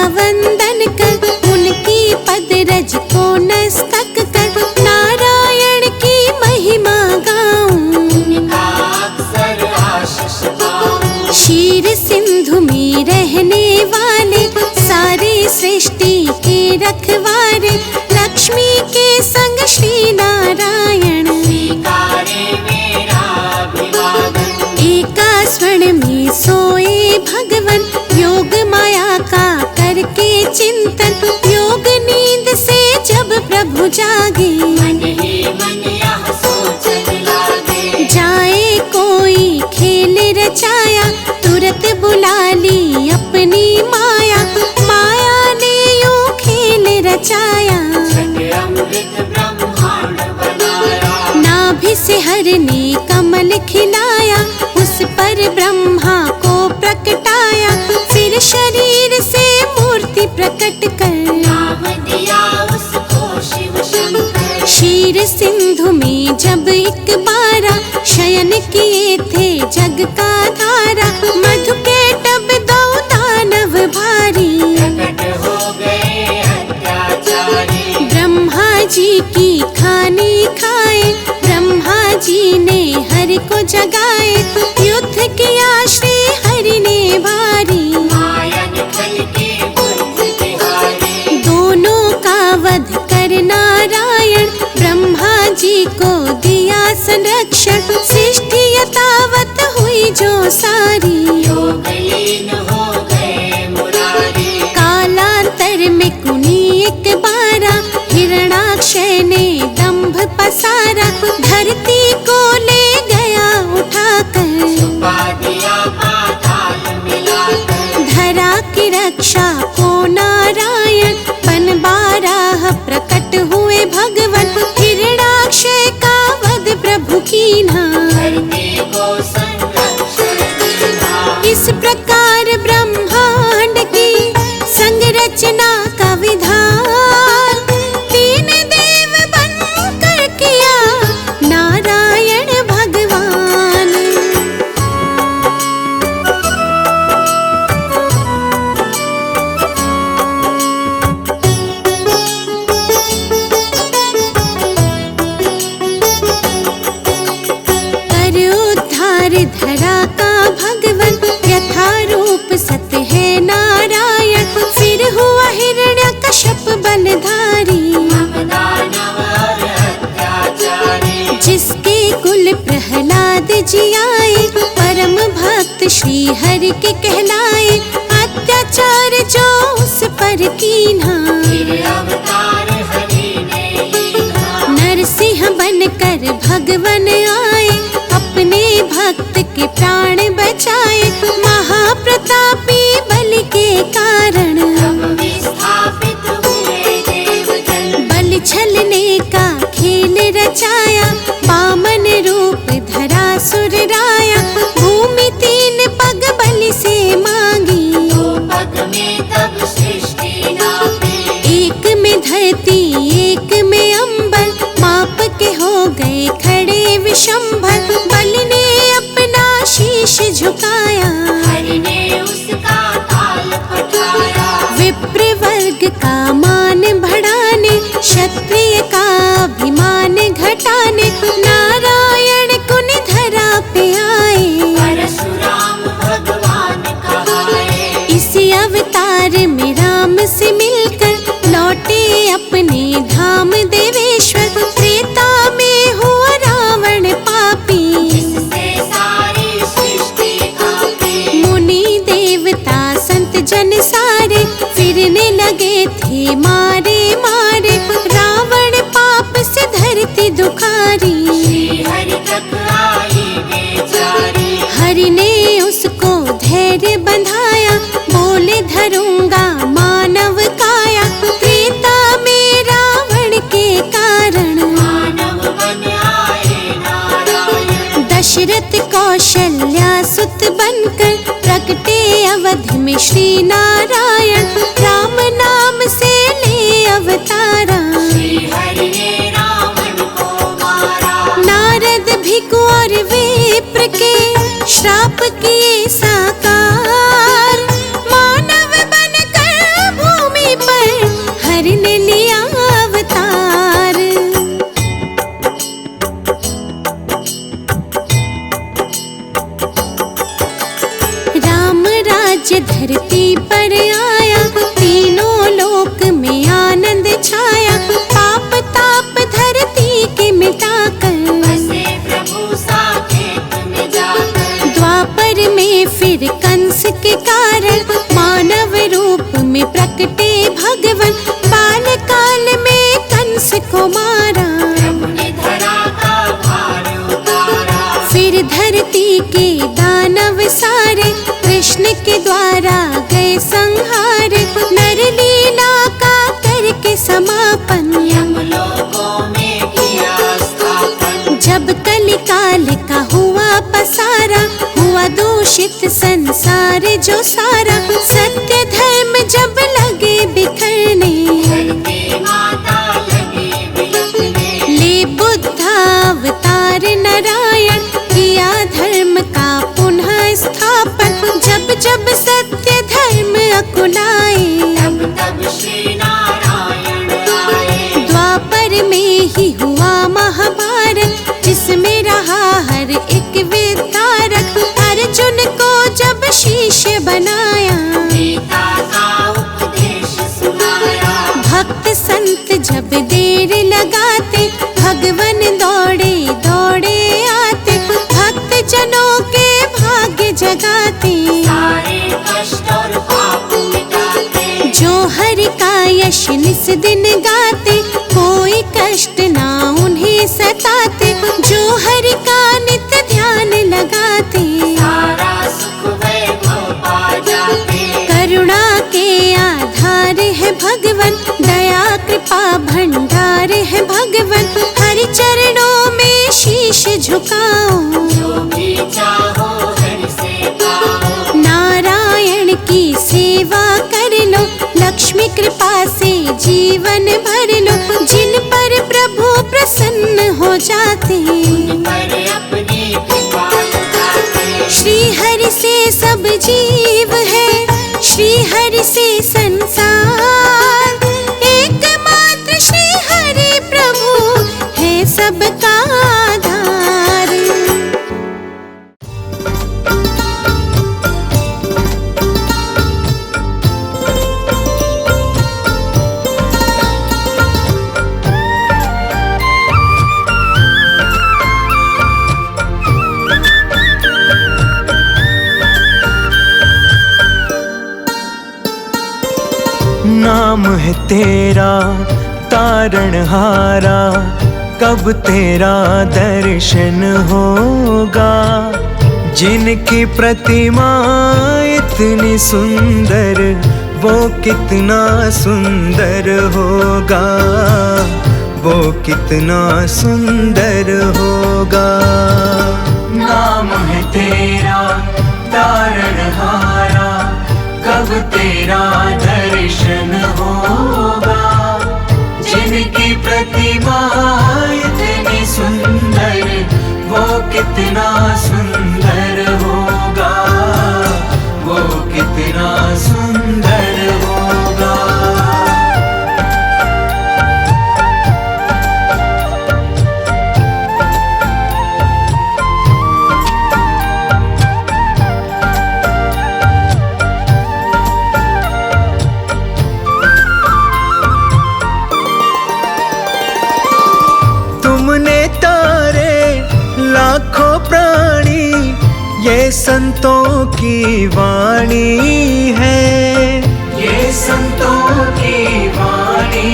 वंदन कर, उनकी पद रज को नस्तक कर, नारायण की महिमा गाऊं, उनका अक्सर आशीष पाऊं। क्षीर सिंधु में रहने वाले, सारे सृष्टि के रखवारे, लक्ष्मी के संग श्री नारायण, स्वीकारे मेरा अभिवादन। एका स्वर्ण में सोए भगवन, योग माया का करके चिंतन, योग नींद से जब प्रभु जागे, मन ही मन यह सोचने लागे। जाए कोई खेल रचाया, तुरंत बुला ली अपनी माया, माया ने यूं खेल रचाया, छठ अमृत ब्रह्मांड बनाया। नाभि से हर ने कमल खिलाया, उस पर ब्रह्मा को प्रकटाया, फिर शरीर से मूर्ति प्रकट कर, नाम दिया उसको शिव शंकर। क्षीर सिंधु में जब एक बारा, शयन किए थे जग का धारा, मधु के टब दो दानव भारी, प्रकट हो गए अत्याचारी। ब्रह्मा जी की खानी खाए, ब्रह्मा जी ने हरि को जगाए, युद्ध किया श्री हरि ने भारी, माया निकल के बुद्ध बिहारी। दोनों का वध कर नारायण, ब्रह्मा जी को दिया संरक्षण, सृष्टि यथावत हुई जो सारी, योग लीन हो गए मुरारी। कालांतर में कुनी एक बारा, हिरणाक्षय ने दंभ पसारा, धरती को ले गया उठाकर, छुपा दिया पाताल मिलाकर। धरा की रक्षा को नारायण, बन बारह प्रकट हुए भगवन, हिरणाक्षय का वध प्रभु कीन्हा, धरती को संरक्षण देना। इस प्रकार ब्रह्मांड की संरचना का विधान, तीन देव बनकर किया नारायण भगवान। कर उद्धार धरा का भगवन, यथा रूप सत्य है नारायण, फिर हुआ हिरण्यकश्यप बलधारी, दानव और अत्याचारी। जिसके कुल प्रहलाद जी आए, परम भक्त श्री हरि के कहलाए, अत्याचार जो उस पर कीन्हा, फिर अवतार हरि ने लीना। नरसिंह बनकर भगवन आए, अपने भक्त के प्राण बचाए, महाप्रतापी बलि के कारण, तब विस्थापित हुए देवगण। बलि छलने का खेल रचाया, वामन रूप धरा सुर राया, भूमि तीन पग बलि से मांगी, दो पग में तब सृष्टि नापी। एक में धरती एक में अंबर, माप के हो गए खड़े विशंभर, बलि ने अपना शीश झुकाया, हरि ने उसका ताल पठाया। विप्र वर्ग का मान बढ़ाने, क्षत्रिय का अभिमान घटाने, नारायण कुन धरा पे आए, परशुराम भगवान कहाए। इसी अवतार में राम से मिलकर लौटे अपने धाम देवेश्वर, त्रेता में हुआ रावण पापी, जिससे सारी सृष्टि कांपी। मुनि देवता संत जन सारे, फिरने लगे थे मारे मारे, रावण पाप से धरती दुखारी, श्री हरि तक आई बेचारी। हरि ने उसको धैर्य बंधाया, बोले धरूंगा मानव काया, त्रेता में रावण के कारण, मानव बन आए नारायण। दशरथ कौशल्या सुत बनकर, प्रकटे अवध में श्री नारायण, राम नाम से ले अवतारा, श्री हरि ने रावण को मारा। नारद भिखु और विप्र के श्राप किए साकार, मानव बनकर जब कलिकाल का हुआ पसारा, हुआ दूषित संसार जो सारा, सत्य धर्म जब लगे बिखरने, धरती माता लगी बिलखने। ले बुद्धावतार नारायण, किया धर्म का पुनः स्थापन। जब जब सत्य धर्म अकुलाए, तब तब श्री नारायण आए। द्वापर में ही हुआ महाभारत, जिसमें रहा हर एक विधारक। अर्जुन को जब शिष्य बनाया, गीता का उपदेश सुनाया। भक्त संत जब देर लगाते, भगवन दौड़े दौड़े आते। भक्त जनों के भाग्य जगाते, सारे कष्ट और पाप मिटाते। जो हरि का यश निस दिन गाते, कोई कष्ट ना उन्हें सताते। जो हरि का नित्य ध्यान लगाते, सारा सुख वैभव पा जाते। करुणा के आधार है भगवन, दया कृपा भंडार है भगवन। हरि चरणों में शीश झुकाओ, जो भी चाहो हरि से पाओ। नारायण की सेवा कर लो, लक्ष्मी कृपा से जीवन भर लो। जिन पर प्रभु प्रसन्न हो जाते, पर अपनी कृपा लगाते। श्री हरि से सब जीव है, श्री हरि से संसार। एकमात्र श्री हरि प्रभु है सबका आधार। नाम है तेरा तारणहारा, कब तेरा दर्शन होगा। जिनकी प्रतिमा इतनी सुंदर, वो कितना सुंदर होगा, वो कितना सुंदर होगा। नाम है तेरा तारणहारा, कब तेरा दर्शन होगा। जिनकी प्रतिमा इतनी सुंदर, वो कितना सुंदर होगा, वो कितना सुंदर होगा। तुमने तारे लाखों प्राणी, ये संतों की वाणी है, ये संतों की वाणी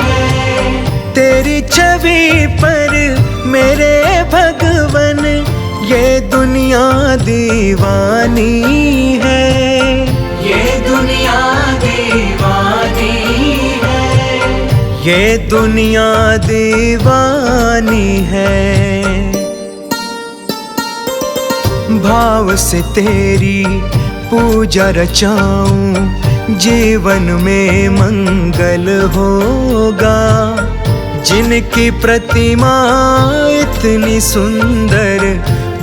है। तेरी छवि पर मेरे भगवन, ये दुनिया दीवानी है, ये दुनिया दीवानी है, ये दुनिया दीवानी है। भाव से तेरी पूजा रचाऊं, जीवन में मंगल होगा। जिनकी प्रतिमा इतनी सुंदर,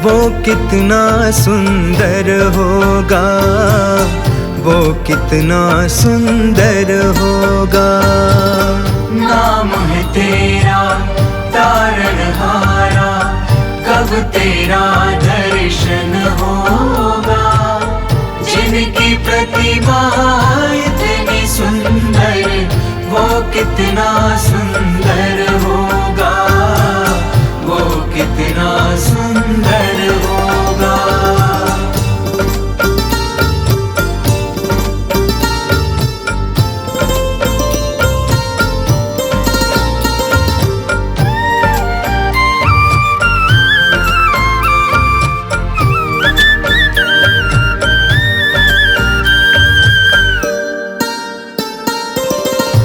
वो कितना सुंदर होगा, वो कितना सुंदर होगा। नाम है तेरा तारणहारा, कब तेरा दर्शन होगा। जिनकी प्रतिमा इतनी सुंदर, वो कितना सुंदर होगा, वो कितना सुंदर होगा।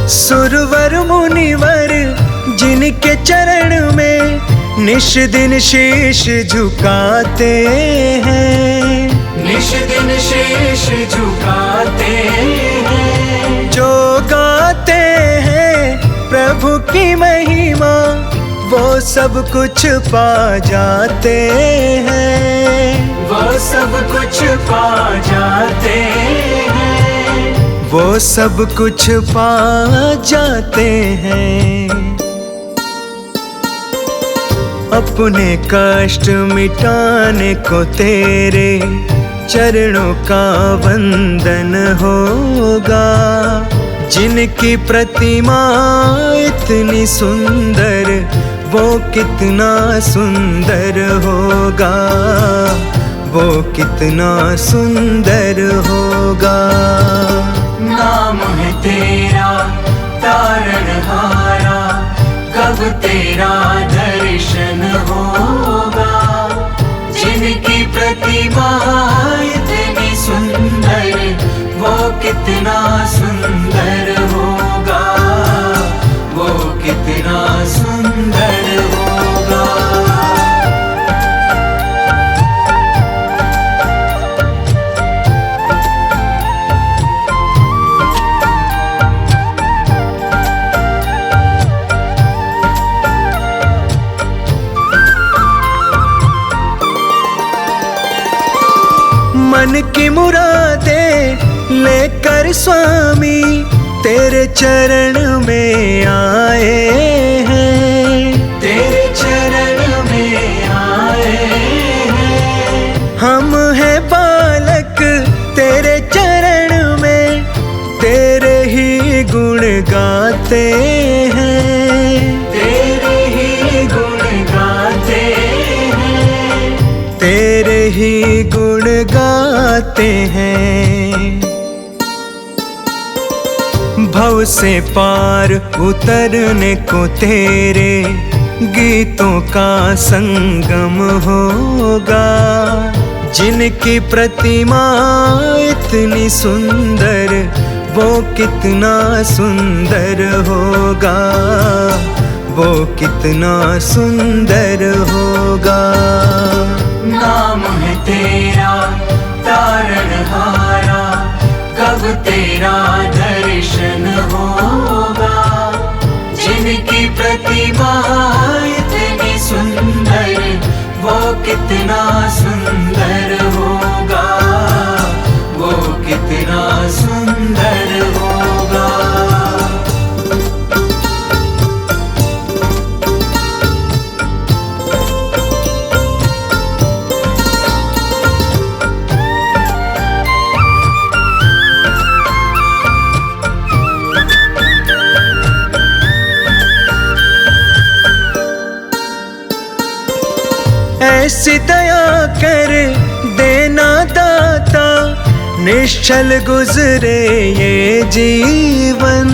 सुरवर मुनिवर जिनके चरण में निश दिन शीश झुकाते हैं, निश दिन शीश झुकाते हैं। जो गाते हैं प्रभु की महिमा, वो सब कुछ पा जाते हैं, वो सब कुछ पा जाते हैं, वो सब कुछ पा जाते हैं। अपने कष्ट मिटाने को तेरे चरणों का वंदन होगा। जिनकी प्रतिमा इतनी सुंदर, वो कितना सुंदर होगा, वो कितना सुंदर होगा। नाम है तेरा तारणहारा, कब तेरा दर्शन होगा। जिनकी प्रतिमा इतनी सुंदर, वो कितना सुंदर होगा, वो कितना सुंदर होगा। मन की मुरादे लेकर स्वामी तेरे चरण में आए हैं, तेरे चरण में आए हैं। हम हैं बालक तेरे चरण में, तेरे ही गुण गाते हैं, तेरे ही गुण गाते हैं, तेरे ही गुण गाते हैं। भव से पार उतरने को तेरे गीतों का संगम होगा। जिनकी प्रतिमा इतनी सुंदर, वो कितना सुंदर होगा, वो कितना सुंदर होगा। नाम है तेरा तारणहारा, कब तेरा दर्शन होगा। जिनकी प्रतिमा इतनी सुंदर, वो कितना सुंदर होगा, वो कितना सुंदर होगा। ऐसी दया कर देना दाता, निश्चल गुजरे ये जीवन,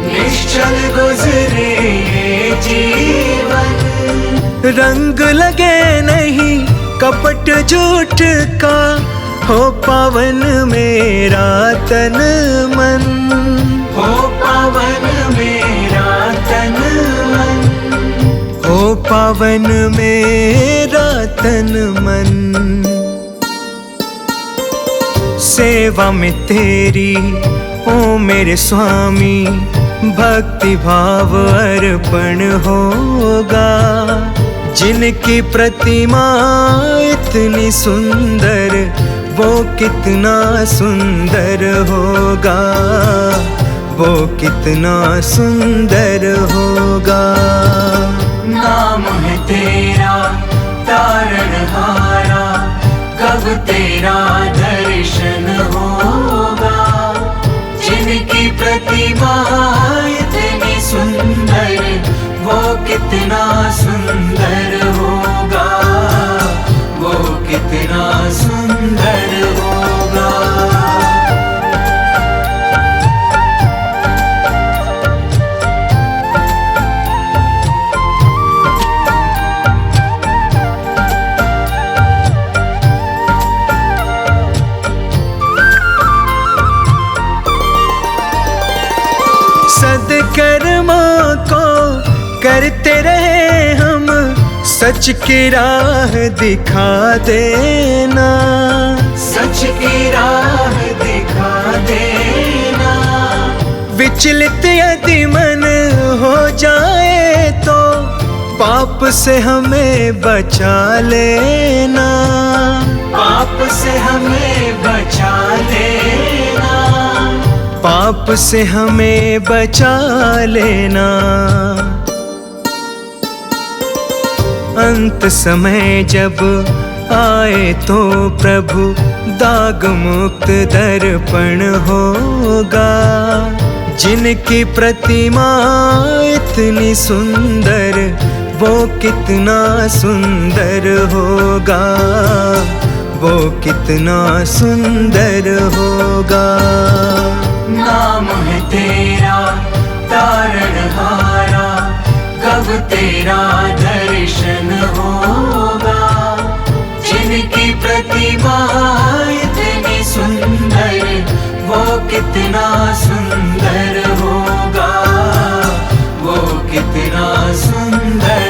निश्चल गुजरे ये जीवन। रंग लगे नहीं कपट झूठ का, हो पावन मेरा तन मन, हो पावन मेरा तन मन, हो पावन मेरा तन मन। सेवा में तेरी ओ मेरे स्वामी, भक्ति भाव अर्पण होगा। जिनकी प्रतिमा इतनी सुंदर, वो कितना सुंदर होगा, वो कितना सुंदर होगा। नाम है तेरा तारणहारा, कब तेरा दर्शन होगा। जिनकी प्रतिमा इतनी सुंदर, वो कितना सुंदर होगा, वो कितना सुंदर होगा। सदकर्मों को करते रहे हम, सच की राह दिखा देना, सच की राह दिखा देना। विचलित यदि मन हो जाए तो पाप से हमें बचा लेना, पाप से हमें बचा लेना, पाप से हमें बचा लेना। अंत समय जब आए तो प्रभु दाग मुक्त दर्पण होगा। जिनकी प्रतिमा इतनी सुंदर वो कितना सुंदर होगा, वो कितना सुंदर होगा। नाम है तेरा तारणहारा, कब तेरा दर्शन होगा। जिनकी प्रतिमा इतनी सुंदर वो कितना सुंदर होगा, वो कितना सुंदर